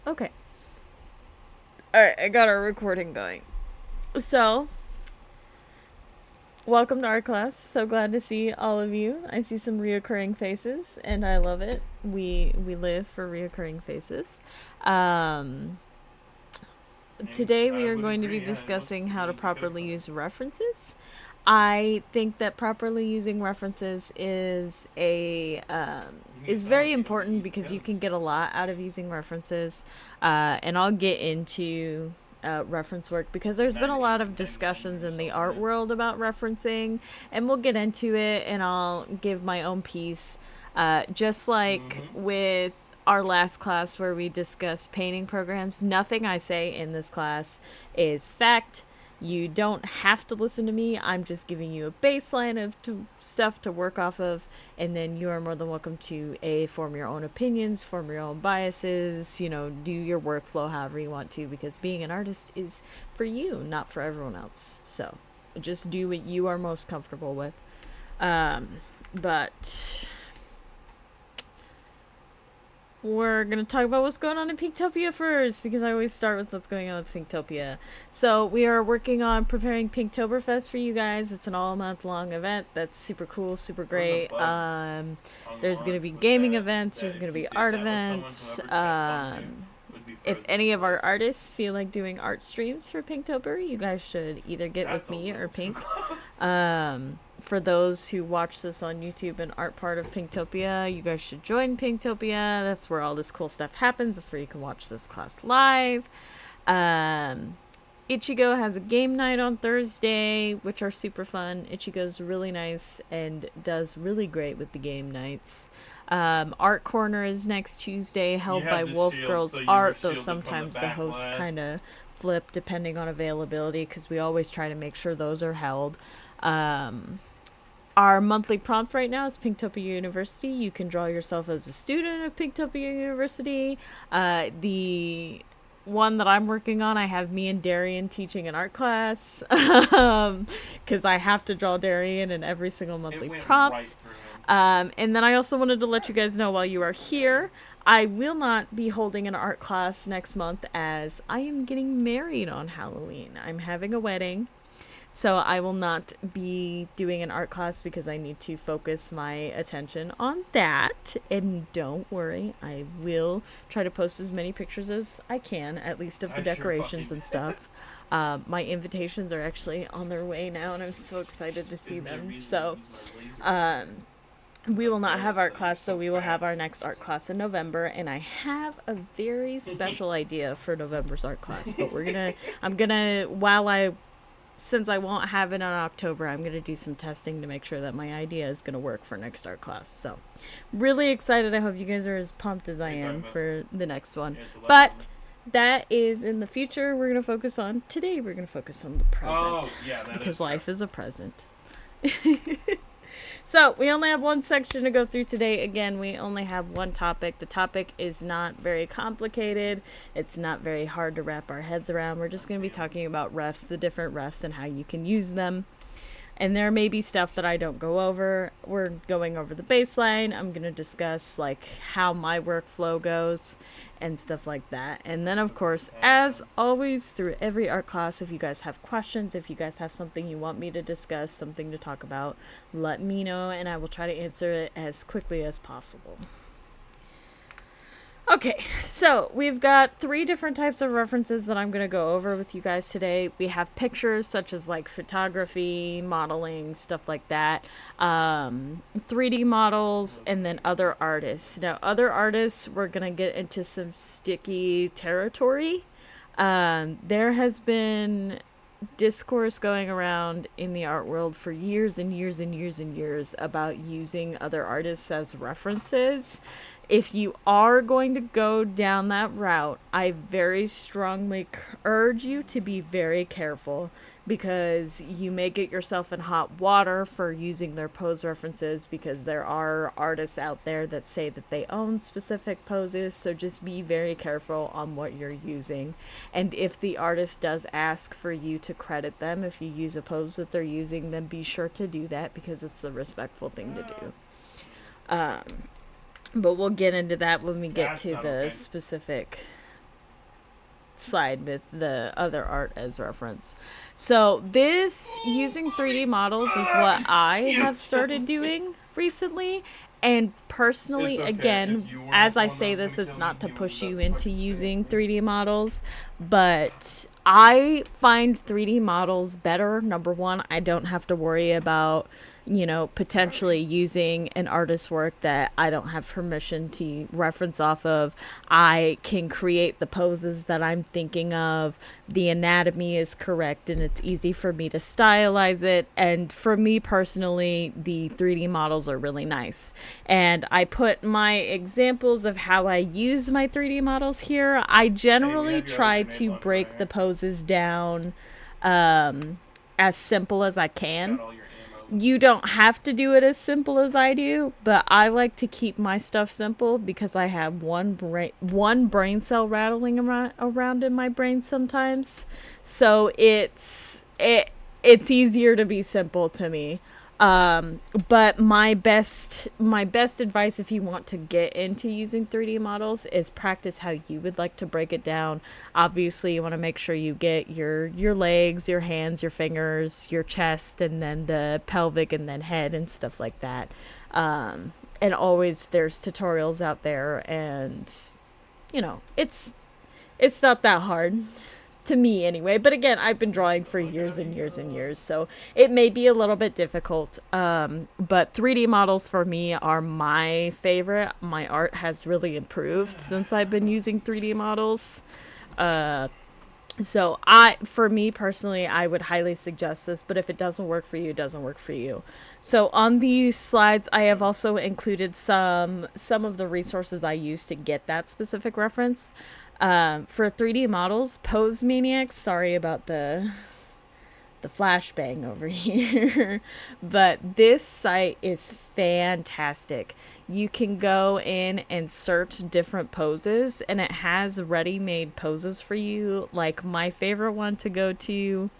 Okay. Alright, I got our recording going. So, welcome to our class. So glad to see all of you. I see some reoccurring faces, and I love it. We live for reoccurring faces. Um, Today we I are would going to be agree. Yeah, discussing how to he's a good properly player. use references. I think that properly using references You need is someone very to get important these because you together. can get a lot out of using references, and I'll get into reference work because there's been a lot of 99 discussions or in the something, art right? world about referencing, and we'll get into it, and I'll give my own piece, just like Mm-hmm. with our last class where we discussed painting programs. Nothing I say in this class is fact. You don't have to listen to me. I'm just giving you a baseline of stuff to work off of, and then you are more than welcome to form your own opinions, form your own biases, do your workflow however you want to, because being an artist is for you, not for everyone else. So just do what you are most comfortable with. But we're going to talk about what's going on in Pinktopia first, because I always start with what's going on with Pinktopia. So, we are working on preparing Pinktoberfest for you guys. It's an all month long event that's super cool, super There was a great. bug on There's going to be launch with gaming that. events, That there's going if to you be did art that with someone, events. whoever chest bumped you would be If frozen any to of our place. artists feel like doing art streams for Pinktober, you guys should either get with That's a me or little too Pink. close. For those who watch this on YouTube and aren't part of Pinktopia, you guys should join Pinktopia. That's where all this cool stuff happens. That's where you can watch this class live. Um, Ichigo has a game night on Thursday, which are super fun. Ichigo's really nice and does really great with the game nights. Art Corner is next Tuesday, You held by had the Wolf shield, Girls so you were Art, though shielded from the sometimes the hosts backlash. kind of flip depending on availability because we always try to make sure those are held. Um, our monthly prompt right now is Pinktopia University. You can draw yourself as a student of Pinktopia University. The one that I'm working on, I have me and Darian teaching an art class because I have to draw Darian in every single It monthly went right prompt. through him. And then I also wanted to let you guys know while you are here, I will not be holding an art class next month as I am getting married on Halloween. I'm having a wedding. So I will not be doing an art class because I need to focus my attention on that. And don't worry, I will try to post as many pictures as I can, at least of the I sure fucking decorations and stuff. My invitations are actually on their way now, and I'm so excited to see gives me a them. reason to So use my laser pointer. Because we will I'm not have jealous art that you're class, so so we will have our fast. next art class in November, and I have a very special idea for November's art class. But I'm gonna, since I won't have it in October, I'm going to do some testing to make sure that my idea is going to work for next art class. So, really excited. I hope you guys are as pumped as What I are you talking am about? for the next one. Yeah, it's a light on But there. that is in the future. We're going to focus on today. We're going to focus on the present Oh, yeah, that because is true. life is a present. So, we only have one section to go through today. Again, we only have one topic. The topic is not very complicated, it's not very hard to wrap our heads around. We're just I going to be see him. talking about refs, the different refs, and how you can use them. And there may be stuff that I don't go over. We're going over the baseline. I'm going to discuss like how my workflow goes and stuff like that. And then of Put the course, tag as on. always through every art class, if you guys have questions, if you guys have something you want me to discuss, something to talk about, let me know and I will try to answer it as quickly as possible. Okay, so we've got three different types of references that I'm going to go over with you guys today. We have pictures such as like photography, modeling, stuff like that, 3D models, Looks and like then it. other artists. Now, other artists, we're going to get into some sticky territory. There has been discourse going around in the art world for years and years and years and years about using other artists as references. If you are going to go down that route, I very strongly urge you to be very careful because you may get yourself in hot water for using their pose references because there are artists out there that say that they own specific poses. So just be very careful on what you're using. And if the artist does ask for you to credit them, if you use a pose that they're using, then be sure to do that because it's the respectful thing to do. Hmm. But we'll get into that when we get That's to not the okay. specific slide with the other art as reference. So this using 3D models is what I You have started killed me. doing recently. And It's personally, okay. If again, you weren't as the I one that say was this, gonna it's kill me, not to he was push about you to into fucking using stab me. 3D models, but I find 3D models better. Number one, I don't have to worry about, potentially using an artist's work that I don't have permission to reference off of. I can create the poses that I'm thinking of. The anatomy is correct and it's easy for me to stylize it. And for me personally, the 3D models are really nice. And I put my examples of how I use my 3D models here. I Hey, we generally have your other try grenade to launcher right break the here. poses down as simple as I Got can. all your ammo. You don't have to do it as simple as I do, but I like to keep my stuff simple because I have one brain cell rattling around in my brain sometimes. So it's easier to be simple to me. But my best advice if you want to get into using 3D models is practice how you would like to break it down. Obviously, you want to make sure you get your legs, your hands, your fingers, your chest, and then the pelvic, and then head and stuff like that. And always there's tutorials out there, and it's not that hard to me anyway. But again, I've been drawing for Look years at and me years and go. years, so it may be a little bit difficult. But 3D models for me are my favorite. My art has really improved since I've been using 3D models. So for me personally, I would highly suggest this, but if it doesn't work for you, it doesn't work for you. So on these slides, I have also included some of the resources I use to get that specific reference. For 3D models, Pose Maniacs, sorry about the flashbang over here. But this site is fantastic. You can go in and search different poses, and it has ready made poses for you. Like, my favorite one to go to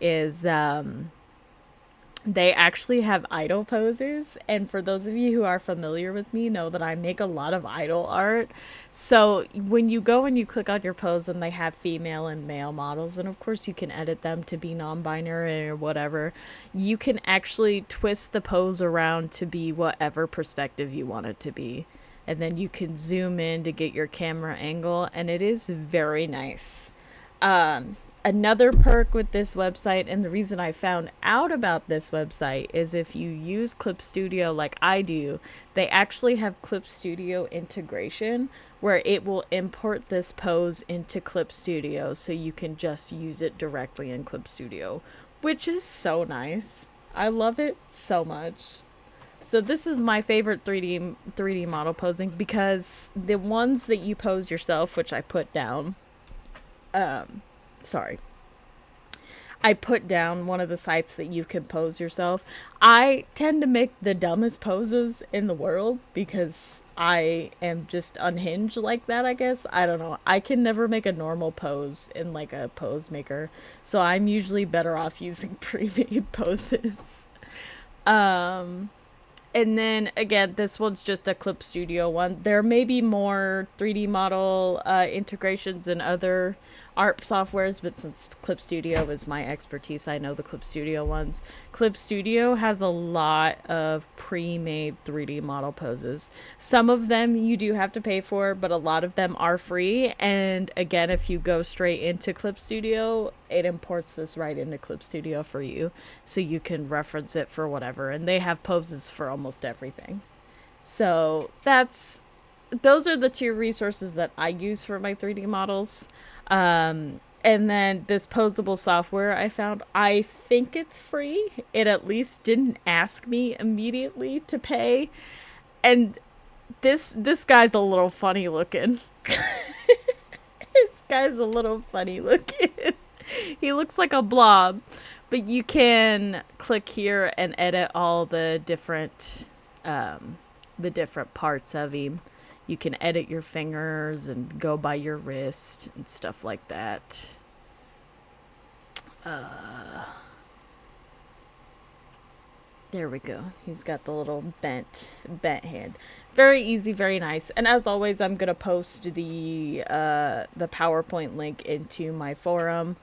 is they actually have idol poses, and for those of you who are familiar with me know that I make a lot of idol art. So when you go and you click on your pose, and they have female and male models, and of course you can edit them to be non-binary or whatever, you can actually twist the pose around to be whatever perspective you want it to be, and then you can zoom in to get your camera angle, and it is very nice. Another perk with this website, and the reason I found out about this website, is if you use Clip Studio like I do, they actually have Clip Studio integration where it will import this pose into Clip Studio so you can just use it directly in Clip Studio, which is so nice. I love it so much. So this is my favorite 3D model posing, because the ones that you pose yourself, which I put down, sorry, I put down one of the sites that you can pose yourself. I tend to make the dumbest poses in the world because I am just unhinged like that, I guess. I don't know. I can never make a normal pose in like a pose maker. So I'm usually better off using pre-made poses. And then again, this one's just a Clip Studio one. There may be more 3D model integrations and other art softwares, but since Clip Studio is my expertise, I know the Clip Studio ones. Clip Studio has a lot of pre-made 3D model poses. Some of them you do have to pay for, but a lot of them are free. And again, if you go straight into Clip Studio, it imports this right into Clip Studio for you, so you can reference it for whatever. And they have poses for almost everything. So those are the two resources that I use for my 3D models. And then this posable software I found, I think it's free. It at least didn't ask me immediately to pay. And this guy's a little funny looking. This guy's a little funny looking. He looks like a blob, but you can click here and edit all the different parts of him. You can edit your fingers and go by your wrist and stuff like that. There we go. He's got the little bent head. Very easy, very nice. And as always, I'm gonna post the PowerPoint link into my forum.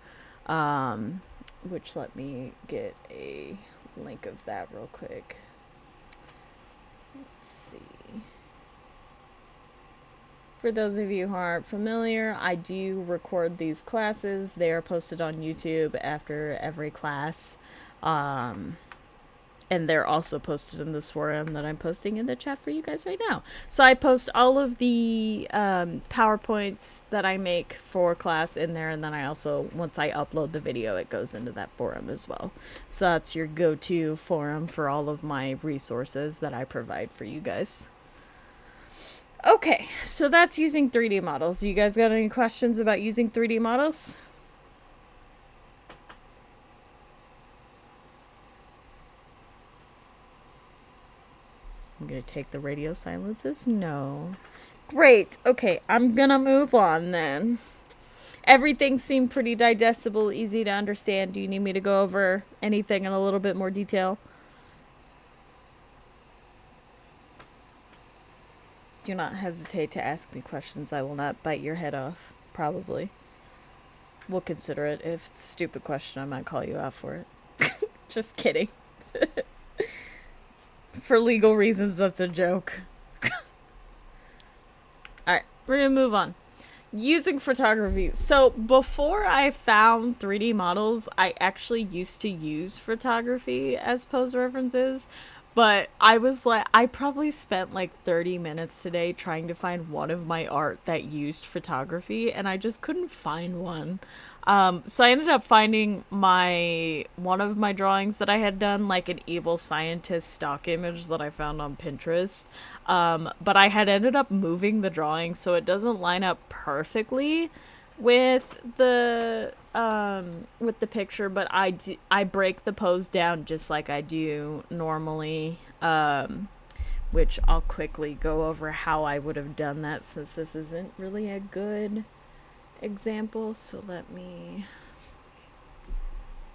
Which let me get a link of that real quick. Let's see. For those of you who aren't familiar, I do record these classes. They are posted on YouTube after every class. And they're also posted in this forum that I'm posting in the chat for you guys right now. So I post all of the PowerPoints that I make for class in there, and then I also, once I upload the video, it goes into that forum as well. So that's your go-to forum for all of my resources that I provide for you guys. Okay, so that's using 3D models. You guys got any questions about using 3D models? I'm gonna take the radio silences. No. Great. Okay, I'm gonna move on then. Everything seemed pretty digestible, easy to understand. Do you need me to go over anything in a little bit more detail? Do not hesitate to ask me questions. I will not bite your head off. Probably. We'll consider it. If it's a stupid question, I might call you out for it. Just kidding. For legal reasons, that's a joke. Alright, we're gonna move on. Using photography. So before I found 3D models, I actually used to use photography as pose references. But I was like, I probably spent like 30 minutes today trying to find one of my art that used photography, and I just couldn't find one. So I ended up finding one of my drawings that I had done, like an evil scientist stock image that I found on Pinterest. But I had ended up moving the drawing so it doesn't line up perfectly with the picture, but I break the pose down just like I do normally, which I'll quickly go over how I would have done that since this isn't really a good example. So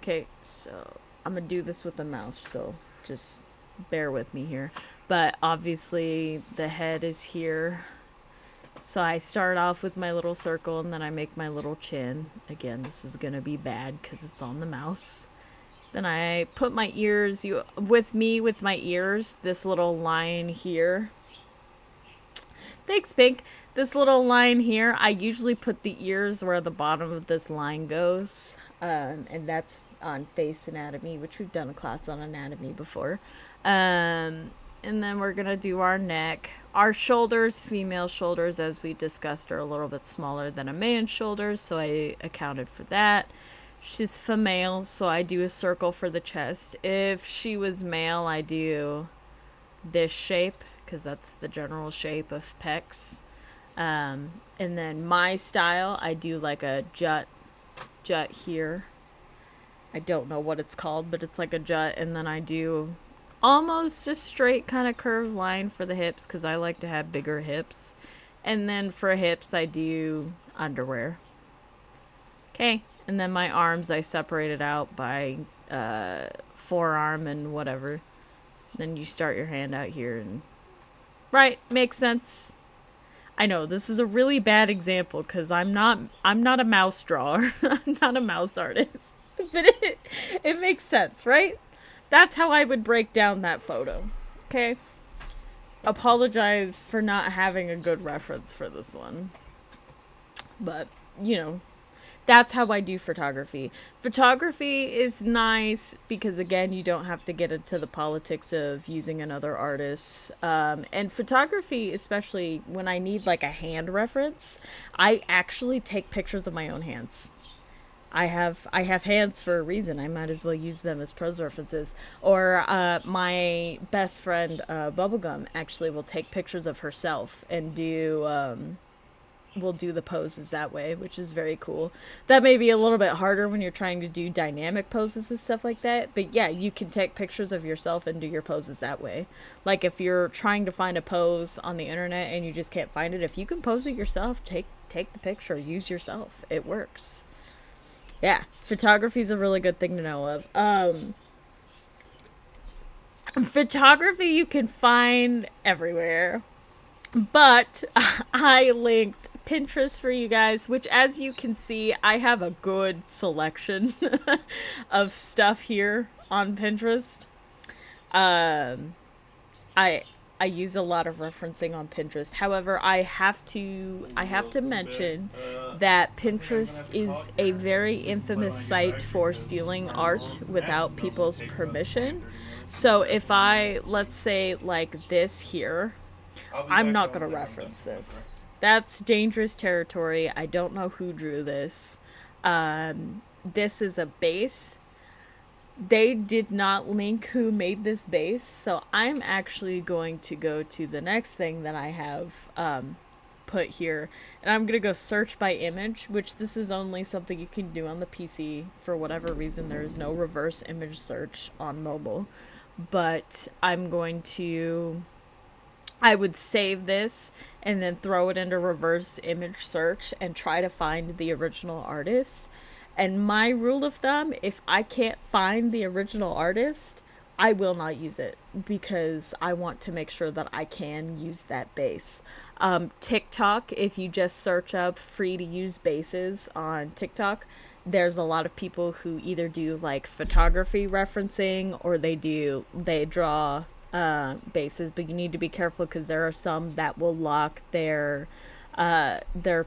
okay, so I'm gonna do this with a mouse, so just bear with me here. But obviously the head is here. So I start off with my little circle, and then I make my little chin. Again, this is gonna be bad because it's on the mouse. Then I put my ears, with my ears, this little line here. Thanks, Pink. This little line here, I usually put the ears where the bottom of this line goes. And that's on face anatomy, which we've done a class on anatomy before. And then we're gonna do our neck. Our shoulders, female shoulders, as we discussed, are a little bit smaller than a man's shoulders, so I accounted for that. She's female, so I do a circle for the chest. If she was male, I do this shape, because that's the general shape of pecs. And then my style, I do like a jut here. I don't know what it's called, but it's like a jut, and then I do almost a straight kind of curved line for the hips because I like to have bigger hips. And then for hips, I do underwear. Okay, and then my arms, I separate it out by forearm and whatever. Then you start your hand out here and... Right, makes sense. I know, this is a really bad example because I'm not a mouse drawer. I'm not a mouse artist. But it makes sense, right? That's how I would break down that photo. Okay? Apologize for not having a good reference for this one. But, that's how I do photography. Photography is nice because, again, you don't have to get into the politics of using another artist. And photography, especially when I need like a hand reference, I actually take pictures of my own hands. I have hands for a reason. I might as well use them as pose references. Or my best friend, Bubblegum, actually will take pictures of herself and will do the poses that way, which is very cool. That may be a little bit harder when you're trying to do dynamic poses and stuff like that. But yeah, you can take pictures of yourself and do your poses that way. Like if you're trying to find a pose on the internet and you just can't find it, if you can pose it yourself, take the picture, use yourself. It works. Yeah, photography is a really good thing to know of. Photography you can find everywhere, but I linked Pinterest for you guys, which, as you can see, I have a good selection of stuff here on Pinterest. Um, I I use a lot of referencing on Pinterest. However, I have to Welcome back. mention that I think I'm gonna Pinterest have to call is it a here. very But when infamous I get site back to you, for because stealing our art long without absence will people's take about 20 or permission. 30 minutes, and So that's if when we I, get let's say, like this here, I'll be I'm back not home going to when I'm done reference for my this. That's dangerous territory. I don't know who drew this. This is a base. They did not link who made this base, so I'm actually going to go to the next thing that I have put here, and I'm gonna go search by image, which this is only something you can do on the PC. For whatever reason, there is no reverse image search on mobile, but I would save this and then throw it into reverse image search and try to find the original artist. And my rule of thumb, if I can't find the original artist, I will not use it because I want to make sure that I can use that base. TikTok, if you just search up free to use bases on TikTok, there's a lot of people who either do like photography referencing or they draw bases, but you need to be careful because there are some that will lock their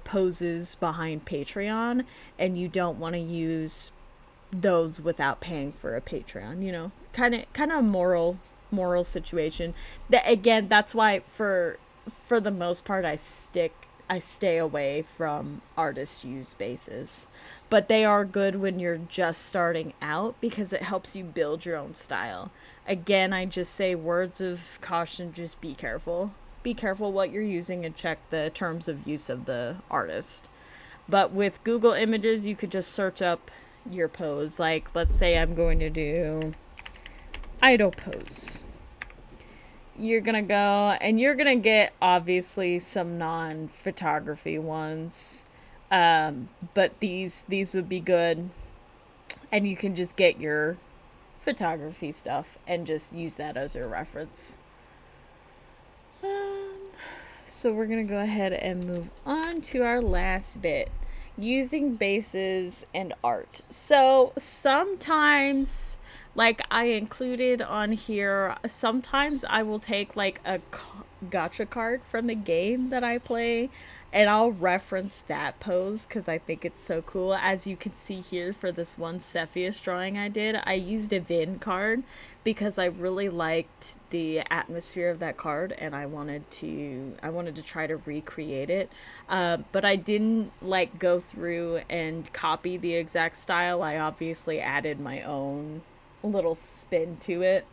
poses behind Patreon, and you don't want to use those without paying for a Patreon. You know, kind of a moral situation. That again, that's why for the most part I stay away from artist use bases. But they are good when you're just starting out because it helps you build your own style. Again, I just say words of caution, just be careful. Be careful what you're using and check the terms of use of the artist. But with Google Images, you could just search up your pose. Like, let's say I'm going to do idle pose. You're gonna go and you're gonna get obviously some non-photography ones, but these would be good, and you can just get your photography stuff and just use that as your reference. Um, so we're gonna go ahead and move on to our last bit, using bases and art. So sometimes, like I included on here, sometimes I will take like a gotcha card from a game that I play, and I'll reference that pose because I think it's so cool. As you can see here for this one Cepheus drawing I did, I used a Vin card because I really liked the atmosphere of that card, and I wanted to try to recreate it. But I didn't like go through and copy the exact style. I obviously added my own little spin to it,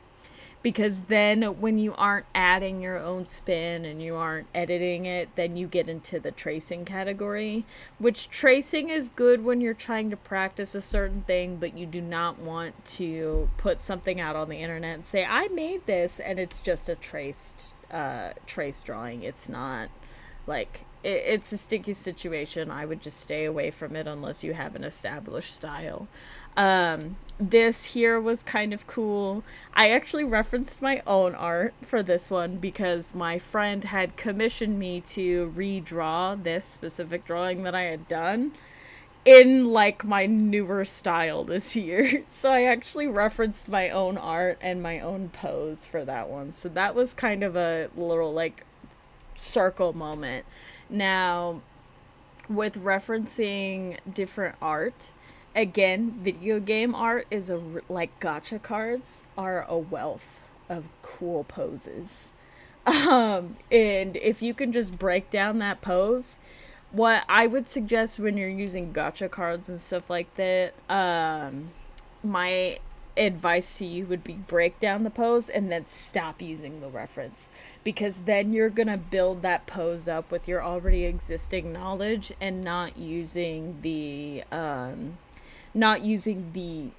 because then when you aren't adding your own spin and you aren't editing it, then you get into the tracing category, which tracing is good when you're trying to practice a certain thing, but you do not want to put something out on the internet and say I made this and it's just a trace drawing. It's not like it's a sticky situation. I would just stay away from it unless you have an established style. This here was kind of cool. I actually referenced my own art for this one because my friend had commissioned me to redraw this specific drawing that I had done in like my newer style this year. So I actually referenced my own art and my own pose for that one. So that was kind of a little like circle moment. Now, with referencing different art, again, video game art is like gotcha cards are a wealth of cool poses. And if you can just break down that pose, what I would suggest when you're using gotcha cards and stuff like that, my advice to you would be break down the pose and then stop using the reference, because then you're gonna build that pose up with your already existing knowledge and not using the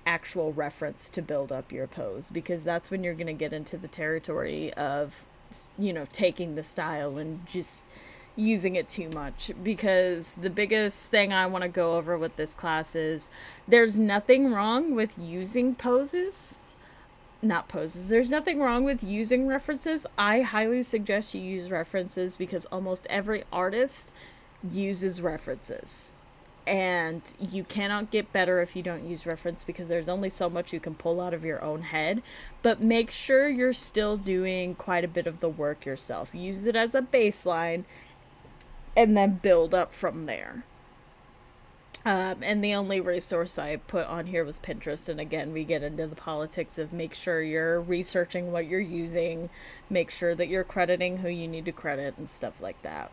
actual reference to build up your pose, because that's when you're going to get into the territory of, you know, taking the style and just using it too much. Because the biggest thing I want to go over with this class is there's nothing wrong with using poses, not poses. There's nothing wrong with using references. I highly suggest you use references because almost every artist uses references. And you cannot get better if you don't use reference because there's only so much you can pull out of your own head. But make sure you're still doing quite a bit of the work yourself. Use it as a baseline and then build up from there. And the only resource I put on here was Pinterest. And again, we get into the politics of make sure you're researching what you're using, make sure that you're crediting who you need to credit, and stuff like that.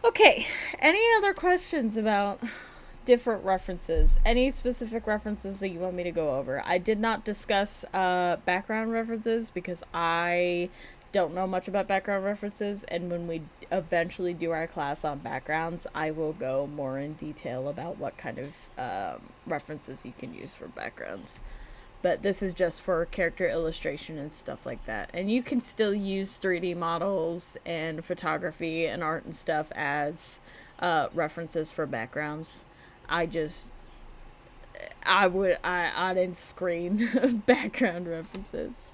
Okay, any other questions about different references? Any specific references that you want me to go over? I did not discuss background references because I don't know much about background references, and when we eventually do our class on backgrounds, I will go more in detail about what kind of references you can use for backgrounds. But this is just for character illustration and stuff like that. And you can still use 3D models and photography and art and stuff as references for backgrounds. I didn't screen background references.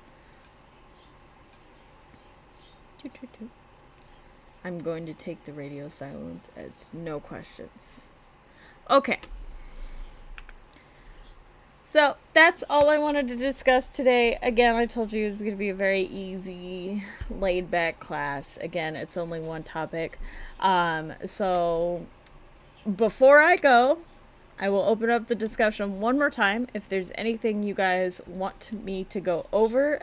I'm going to take the radio silence as no questions. Okay. So that's all I wanted to discuss today. Again, I told you it was going to be a very easy, laid back class. Again, it's only one topic. So before I go, I will open up the discussion one more time. If there's anything you guys want me to go over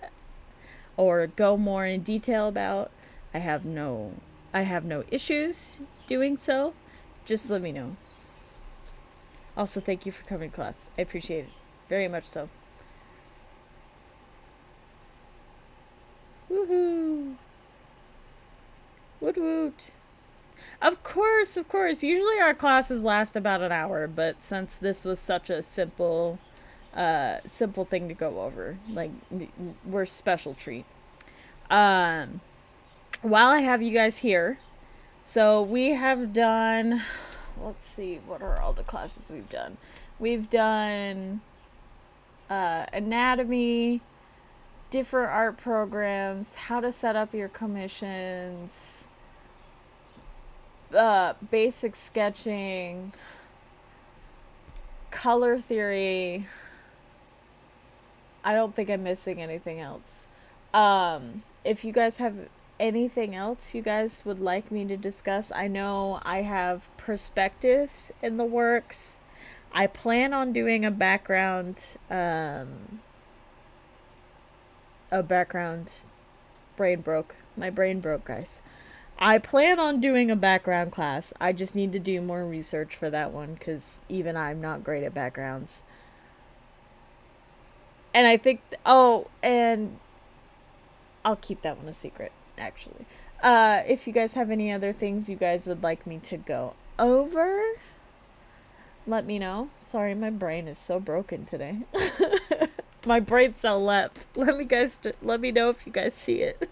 or go more in detail about, I have no issues doing so. Just let me know. Also, thank you for coming to class. I appreciate it. Very much so. Woohoo! Woot woot! Of course, of course. Usually our classes last about an hour, but since this was such a simple thing to go over, like, we're special treat. While I have you guys here, so we have done, let's see, what are all the classes we've done? We've done anatomy, different art programs, how to set up your commissions, basic sketching, color theory. I don't think I'm missing anything else. If you guys have anything else you guys would like me to discuss, I know I have perspectives in the works. I plan on doing a background brain broke. My brain broke, guys. I plan on doing a background class. I just need to do more research for that one because even I'm not great at backgrounds. And I think, and I'll keep that one a secret, actually. If you guys have any other things you guys would like me to go over, let me know. Sorry, my brain is so broken today. My brain cell left. Let me know if you guys see it.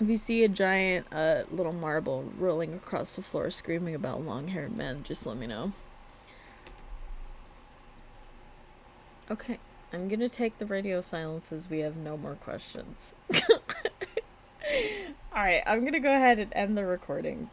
If you see a giant little marble rolling across the floor screaming about long-haired men, just let me know. Okay, I'm gonna take the radio silence as we have no more questions. Alright, I'm gonna go ahead and end the recording.